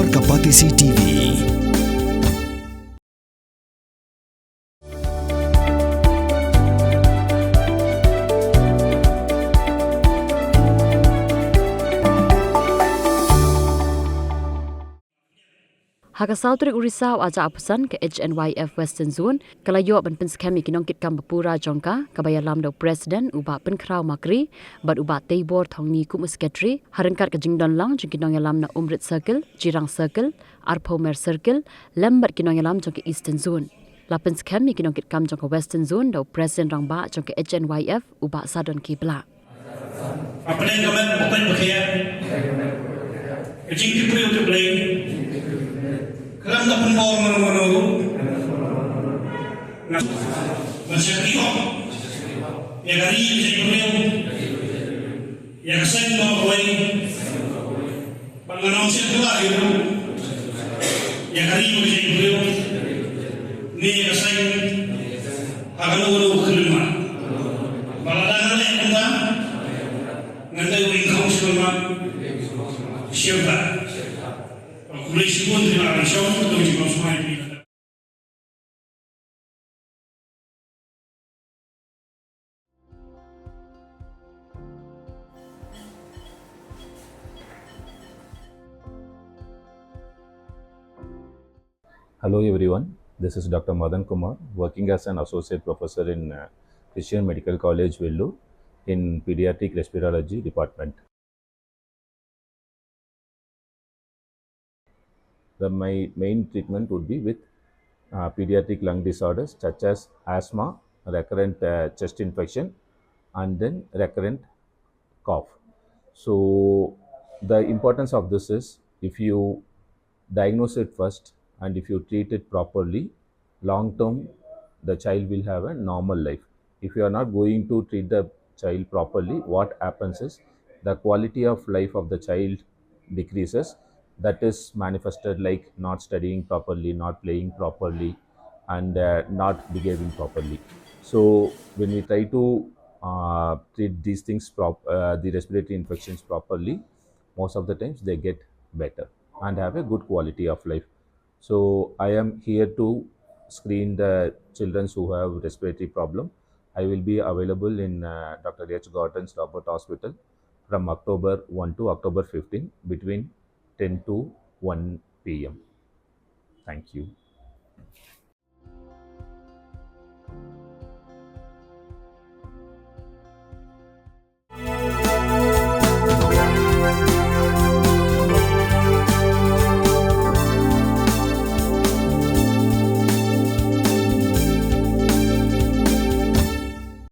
Warga Patisi TV. Haka Sautrik Urisau aja apusan ke Hnyf Western Zone kalayo ban Pynskhem ki Nongkitkam Pura Jong kabaya lam do president uba Pynkrau Makri bad uba Teibor thongni kum secretary harangkat ke jingdon lang jing kinong lam na Umrit Circle Jirang Circle Arpomer Circle lambat kinong lam jong ke Eastern Zone la Pynskhem ki Nongkitkam jong ke Western Zone do president rang ba jong ke Hnyf uba Sadon ki bla Apa yang kamu bukan berkaya? Jing kita perlu beli. Kerana tak pun bawa mana-mana, masih riok, yang hari ini saya beliau, yang saya mau kawin, panganam saya dua itu, yang hari ini saya beliau, ni yang saya akan urut kelima, baladan yang kita, nanti uring kau selama siapa? Hello everyone, this is Dr. Madan Kumar, working as an associate professor in Christian Medical College, Vellore, in Pediatric Respirology Department. My main treatment would be with pediatric lung disorders such as asthma, recurrent chest infection, and then recurrent cough. So the importance of this is if you diagnose it first and if you treat it properly, long term the child will have a normal life. If you are not going to treat the child properly, what happens is the quality of life of the child decreases. That is manifested like not studying properly, not playing properly, and not behaving properly. So when we try to treat these things, the respiratory infections properly, most of the times they get better and have a good quality of life. So I am here to screen the children who have respiratory problem. I will be available in Dr. H. Gordon's Robert Hospital from October 1 to October 15 between 10 to 1 p.m. Thank you.